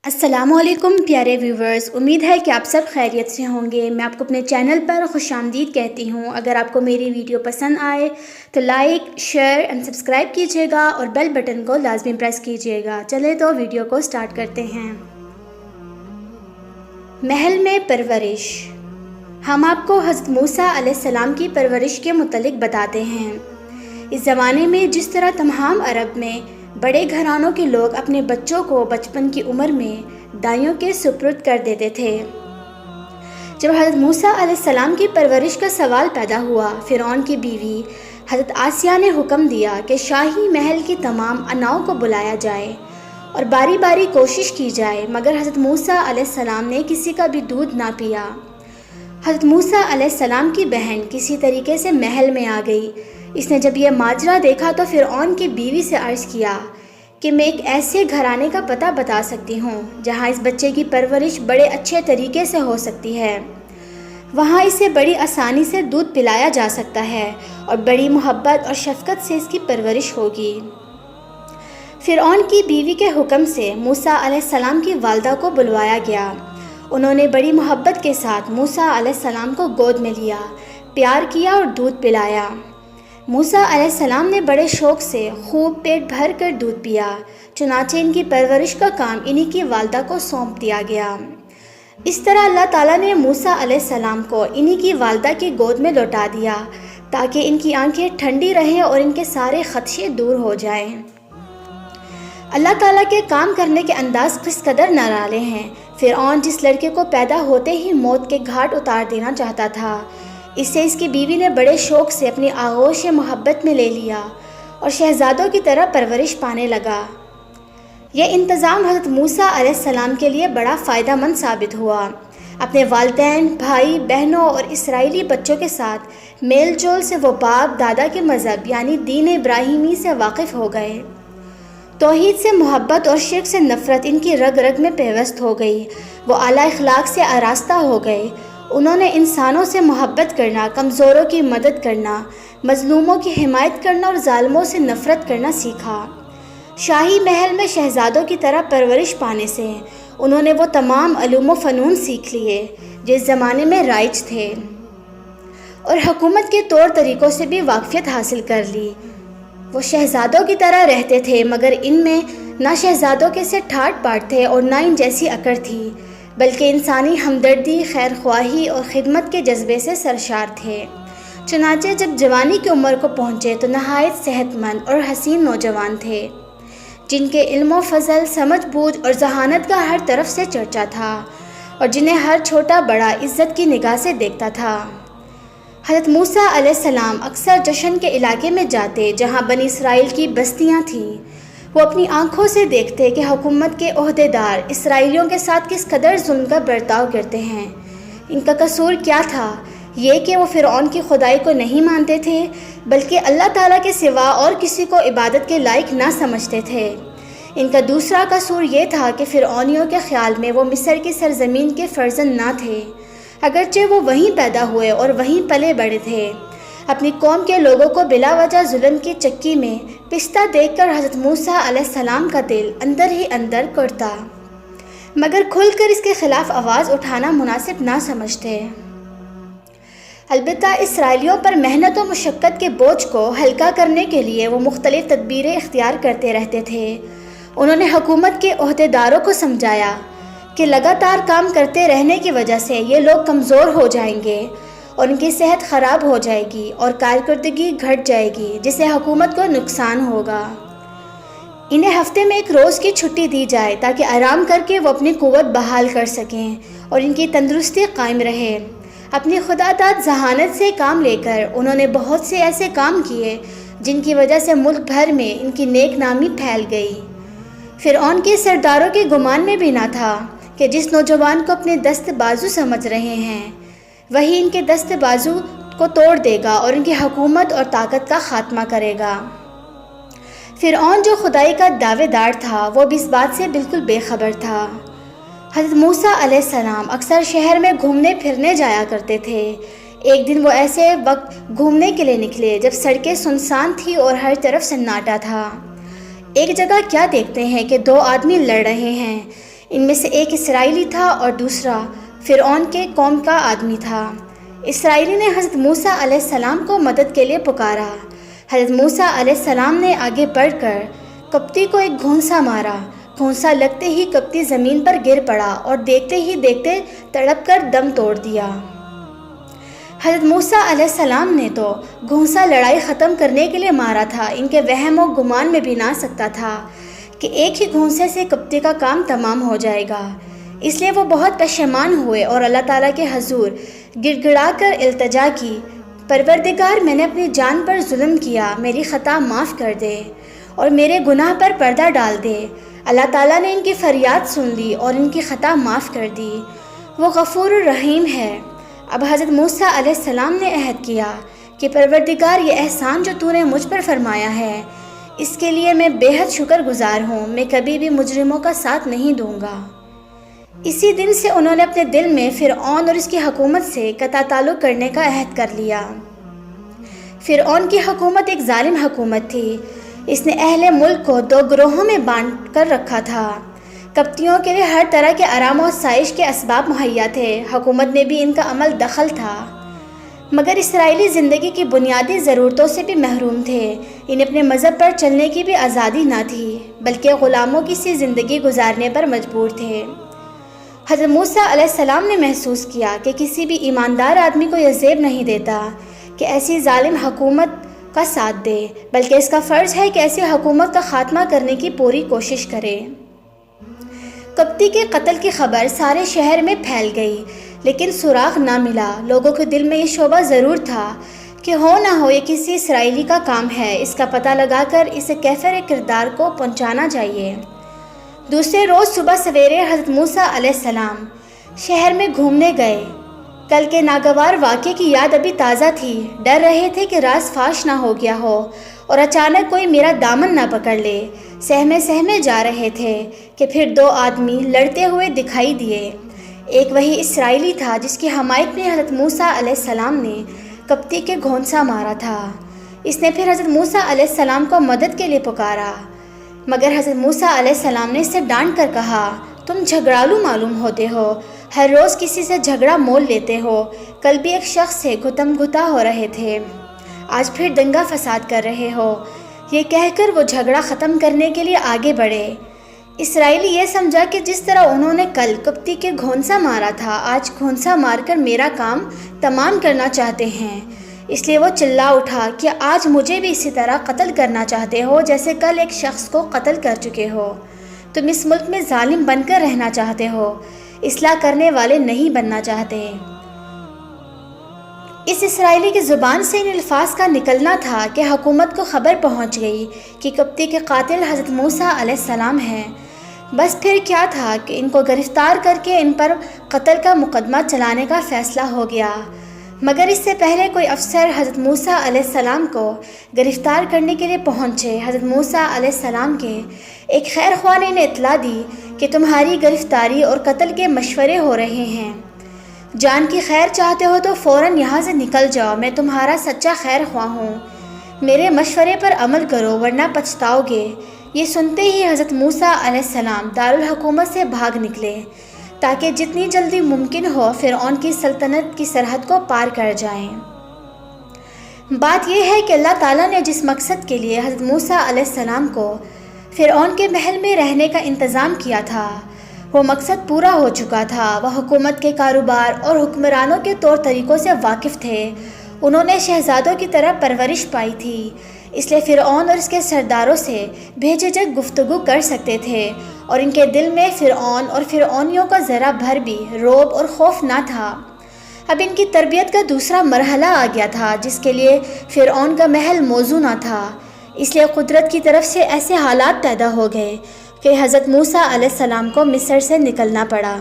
السلام علیکم پیارے ویورز، امید ہے کہ آپ سب خیریت سے ہوں گے۔ میں آپ کو اپنے چینل پر خوش آمدید کہتی ہوں۔ اگر آپ کو میری ویڈیو پسند آئے تو لائک، شیئر اینڈ سبسکرائب کیجیے گا اور بیل بٹن کو لازمی پریس کیجیے گا۔ چلے تو ویڈیو کو سٹارٹ کرتے ہیں۔ محل میں پرورش۔ ہم آپ کو حضرت موسیٰ علیہ السلام کی پرورش کے متعلق بتاتے ہیں۔ اس زمانے میں جس طرح تمام عرب میں بڑے گھرانوں کے لوگ اپنے بچوں کو بچپن کی عمر میں دائیوں کے سپرد کر دیتے تھے، جب حضرت موسیٰ علیہ السلام کی پرورش کا سوال پیدا ہوا، فرعون کی بیوی حضرت آسیہ نے حکم دیا کہ شاہی محل کی تمام اناؤں کو بلایا جائے اور باری باری کوشش کی جائے، مگر حضرت موسیٰ علیہ السلام نے کسی کا بھی دودھ نہ پیا۔ حضرت موسیٰ علیہ السلام کی بہن کسی طریقے سے محل میں آ گئی۔ اس نے جب یہ ماجرا دیکھا تو فرعون کی بیوی سے عرض کیا کہ میں ایک ایسے گھرانے کا پتہ بتا سکتی ہوں جہاں اس بچے کی پرورش بڑے اچھے طریقے سے ہو سکتی ہے۔ وہاں اسے بڑی آسانی سے دودھ پلایا جا سکتا ہے اور بڑی محبت اور شفقت سے اس کی پرورش ہوگی۔ فرعون کی بیوی کے حکم سے موسیٰ علیہ السلام کی والدہ کو بلوایا گیا۔ انہوں نے بڑی محبت کے ساتھ موسیٰ علیہ السلام کو گود میں لیا، پیار کیا اور دودھ پلایا۔ موسیٰ علیہ السلام نے بڑے شوق سے خوب پیٹ بھر کر دودھ پیا، چنانچہ ان کی پرورش کا کام انہی کی والدہ کو سونپ دیا گیا۔ اس طرح اللہ تعالیٰ نے موسیٰ علیہ السلام کو انہی کی والدہ کی گود میں لوٹا دیا تاکہ ان کی آنکھیں ٹھنڈی رہیں اور ان کے سارے خدشے دور ہو جائیں۔ اللہ تعالیٰ کے کام کرنے کے انداز کس قدر نرالے ہیں۔ فرعون جس لڑکے کو پیدا ہوتے ہی موت کے گھاٹ اتار دینا چاہتا تھا، اسے اس کی بیوی نے بڑے شوق سے اپنی آغوش محبت میں لے لیا اور شہزادوں کی طرح پرورش پانے لگا۔ یہ انتظام حضرت موسیٰ علیہ السلام کے لیے بڑا فائدہ مند ثابت ہوا۔ اپنے والدین، بھائی، بہنوں اور اسرائیلی بچوں کے ساتھ میل جول سے وہ باپ دادا کے مذہب یعنی دین ابراہیمی سے واقف ہو گئے۔ توحید سے محبت اور شرک سے نفرت ان کی رگ رگ میں پیوست ہو گئی۔ وہ اعلیٰ اخلاق سے آراستہ ہو گئے۔ انہوں نے انسانوں سے محبت کرنا، کمزوروں کی مدد کرنا، مظلوموں کی حمایت کرنا اور ظالموں سے نفرت کرنا سیکھا۔ شاہی محل میں شہزادوں کی طرح پرورش پانے سے انہوں نے وہ تمام علوم و فنون سیکھ لیے جو اس زمانے میں رائج تھے، اور حکومت کے طور طریقوں سے بھی واقفیت حاصل کر لی۔ وہ شہزادوں کی طرح رہتے تھے، مگر ان میں نہ شہزادوں کے سے ٹھاٹ باٹ تھے اور نہ ان جیسی اکڑ تھی، بلکہ انسانی ہمدردی، خیر خواہی اور خدمت کے جذبے سے سرشار تھے۔ چنانچہ جب جوانی کی عمر کو پہنچے تو نہایت صحت مند اور حسین نوجوان تھے، جن کے علم و فضل، سمجھ بوجھ اور ذہانت کا ہر طرف سے چرچا تھا اور جنہیں ہر چھوٹا بڑا عزت کی نگاہ سے دیکھتا تھا۔ حضرت موسیٰ علیہ السلام اکثر جشن کے علاقے میں جاتے جہاں بنی اسرائیل کی بستیاں تھیں۔ وہ اپنی آنکھوں سے دیکھتے کہ حکومت کے عہدیدار اسرائیلیوں کے ساتھ کس قدر ظلم کا برتاؤ کرتے ہیں۔ ان کا قصور کیا تھا؟ یہ کہ وہ فرعون کی خدائی کو نہیں مانتے تھے، بلکہ اللہ تعالیٰ کے سوا اور کسی کو عبادت کے لائق نہ سمجھتے تھے۔ ان کا دوسرا قصور یہ تھا کہ فرعونیوں کے خیال میں وہ مصر کی سرزمین کے فرزند نہ تھے، اگرچہ وہ وہیں پیدا ہوئے اور وہیں پلے بڑھے تھے۔ اپنی قوم کے لوگوں کو بلا وجہ ظلم کی چکی میں پستا دیکھ کر حضرت موسیٰ علیہ السلام کا دل اندر ہی اندر کرتا، مگر کھل کر اس کے خلاف آواز اٹھانا مناسب نہ سمجھتے۔ البتہ اسرائیلیوں پر محنت و مشقت کے بوجھ کو ہلکا کرنے کے لیے وہ مختلف تدبیریں اختیار کرتے رہتے تھے۔ انہوں نے حکومت کے عہدیداروں کو سمجھایا کہ لگاتار کام کرتے رہنے کی وجہ سے یہ لوگ کمزور ہو جائیں گے اور ان کی صحت خراب ہو جائے گی اور کارکردگی گھٹ جائے گی، جس سے حکومت کو نقصان ہوگا۔ انہیں ہفتے میں ایک روز کی چھٹی دی جائے تاکہ آرام کر کے وہ اپنی قوت بحال کر سکیں اور ان کی تندرستی قائم رہے۔ اپنی خدا داد ذہانت سے کام لے کر انہوں نے بہت سے ایسے کام کیے جن کی وجہ سے ملک بھر میں ان کی نیک نامی پھیل گئی۔ فرعون کے سرداروں کے گمان میں بھی نہ تھا کہ جس نوجوان کو اپنے دست بازو سمجھ رہے ہیں وہی ان کے دست بازو کو توڑ دے گا اور ان کی حکومت اور طاقت کا خاتمہ کرے گا۔ فرعون جو خدائی کا دعوے دار تھا، وہ بھی اس بات سے بالکل بے خبر تھا۔ حضرت موسیٰ علیہ السلام اکثر شہر میں گھومنے پھرنے جایا کرتے تھے۔ ایک دن وہ ایسے وقت گھومنے کے لیے نکلے جب سڑکیں سنسان تھیں اور ہر طرف سناٹا تھا۔ ایک جگہ کیا دیکھتے ہیں کہ دو آدمی لڑ رہے ہیں۔ ان میں سے ایک اسرائیلی تھا اور دوسرا فرعون کے قوم کا آدمی تھا۔ اسرائیلی نے حضرت موسیٰ علیہ السلام کو مدد کے لیے پکارا۔ حضرت موسیٰ علیہ السلام نے آگے بڑھ کر کپتی کو ایک گھونسا مارا۔ گھونسا لگتے ہی کپتی زمین پر گر پڑا اور دیکھتے ہی دیکھتے تڑپ کر دم توڑ دیا۔ حضرت موسیٰ علیہ السلام نے تو گھونسا لڑائی ختم کرنے کے لیے مارا تھا، ان کے وہم و گمان میں بھی نہ سکتا تھا کہ ایک ہی گھونسے سے کپتی کا کام تمام ہو جائے گا۔ اس لیے وہ بہت پشیمان ہوئے اور اللہ تعالیٰ کے حضور گڑ گڑا کر التجا کی، پروردگار میں نے اپنی جان پر ظلم کیا، میری خطا معاف کر دے اور میرے گناہ پر پردہ ڈال دے۔ اللہ تعالیٰ نے ان کی فریاد سن لی اور ان کی خطا معاف کر دی، وہ غفور الرحیم ہے۔ اب حضرت موسیٰ علیہ السلام نے عہد کیا کہ پروردگار یہ احسان جو تو نے مجھ پر فرمایا ہے اس کے لیے میں بے حد شکر گزار ہوں، میں کبھی بھی مجرموں کا ساتھ نہیں دوں گا۔ اسی دن سے انہوں نے اپنے دل میں فرعون اور اس کی حکومت سے قطع تعلق کرنے کا عہد کر لیا۔ فرعون کی حکومت ایک ظالم حکومت تھی، اس نے اہل ملک کو 2 گروہوں میں بانٹ کر رکھا تھا۔ کپتیوں کے لیے ہر طرح کے آرام و آسائش کے اسباب مہیا تھے، حکومت میں بھی ان کا عمل دخل تھا، مگر اسرائیلی زندگی کی بنیادی ضرورتوں سے بھی محروم تھے۔ انہیں اپنے مذہب پر چلنے کی بھی آزادی نہ تھی، بلکہ غلاموں کی سی زندگی گزارنے پر مجبور تھے۔ حضرت موسیٰ علیہ السلام نے محسوس کیا کہ کسی بھی ایماندار آدمی کو یہ زیب نہیں دیتا کہ ایسی ظالم حکومت کا ساتھ دے، بلکہ اس کا فرض ہے کہ ایسی حکومت کا خاتمہ کرنے کی پوری کوشش کرے۔ کپتی کے قتل کی خبر سارے شہر میں پھیل گئی، لیکن سراغ نہ ملا۔ لوگوں کے دل میں یہ شبہ ضرور تھا کہ ہو نہ ہو یہ کسی اسرائیلی کا کام ہے، اس کا پتہ لگا کر اسے کیفر کردار کو پہنچانا چاہیے۔ دوسرے روز صبح سویرے حضرت موسیٰ علیہ السلام شہر میں گھومنے گئے۔ کل کے ناگوار واقعے کی یاد ابھی تازہ تھی، ڈر رہے تھے کہ راز فاش نہ ہو گیا ہو اور اچانک کوئی میرا دامن نہ پکڑ لے۔ سہمے جا رہے تھے کہ پھر 2 آدمی لڑتے ہوئے دکھائی دیے۔ ایک وہی اسرائیلی تھا جس کی حمایت میں حضرت موسیٰ علیہ السلام نے کپتی کے گھونسا مارا تھا۔ اس نے پھر حضرت موسیٰ علیہ السلام کو مدد کے لیے پکارا، مگر حضرت موسیٰ علیہ السلام نے اسے ڈانٹ کر کہا، تم جھگڑالو معلوم ہوتے ہو، ہر روز کسی سے جھگڑا مول لیتے ہو، کل بھی ایک شخص سے گھتم گھتا ہو رہے تھے، آج پھر دنگا فساد کر رہے ہو۔ یہ کہہ کر وہ جھگڑا ختم کرنے کے لیے آگے بڑھے۔ اسرائیلی یہ سمجھا کہ جس طرح انہوں نے کل کپتی کے گھونسا مارا تھا، آج گھونسا مار کر میرا کام تمام کرنا چاہتے ہیں، اس لیے وہ چلا اٹھا کہ آج مجھے بھی اسی طرح قتل کرنا چاہتے ہو جیسے کل ایک شخص کو قتل کر چکے ہو۔ تم اس ملک میں ظالم بن کر رہنا چاہتے ہو، اصلاح کرنے والے نہیں بننا چاہتے۔ اس اسرائیلی کی زبان سے ان الفاظ کا نکلنا تھا کہ حکومت کو خبر پہنچ گئی کہ کپتی کے قاتل حضرت موسیٰ علیہ السلام ہیں۔ بس پھر کیا تھا کہ ان کو گرفتار کر کے ان پر قتل کا مقدمہ چلانے کا فیصلہ ہو گیا، مگر اس سے پہلے کوئی افسر حضرت موسیٰ علیہ السلام کو گرفتار کرنے کے لیے پہنچے۔ حضرت موسیٰ علیہ السلام کے ایک خیر خواہ نے انہیں اطلاع دی کہ تمہاری گرفتاری اور قتل کے مشورے ہو رہے ہیں، جان کی خیر چاہتے ہو تو فوراً یہاں سے نکل جاؤ، میں تمہارا سچا خیر خواہ ہوں، میرے مشورے پر عمل کرو ورنہ پچھتاؤ گے۔ یہ سنتے ہی حضرت موسیٰ علیہ السلام دارالحکومت سے بھاگ نکلے تاکہ جتنی جلدی ممکن ہو فرعون کی سلطنت کی سرحد کو پار کر جائیں۔ بات یہ ہے کہ اللہ تعالیٰ نے جس مقصد کے لیے حضرت موسیٰ علیہ السلام کو فرعون کے محل میں رہنے کا انتظام کیا تھا، وہ مقصد پورا ہو چکا تھا۔ وہ حکومت کے کاروبار اور حکمرانوں کے طور طریقوں سے واقف تھے، انہوں نے شہزادوں کی طرح پرورش پائی تھی، اس لیے فرعون اور اس کے سرداروں سے بے جھجک گفتگو کر سکتے تھے، اور ان کے دل میں فرعون اور فرعونیوں کا ذرا بھر بھی رعب اور خوف نہ تھا۔ اب ان کی تربیت کا دوسرا مرحلہ آ گیا تھا جس کے لیے فرعون کا محل موزوں نہ تھا، اس لیے قدرت کی طرف سے ایسے حالات پیدا ہو گئے کہ حضرت موسیٰ علیہ السلام کو مصر سے نکلنا پڑا۔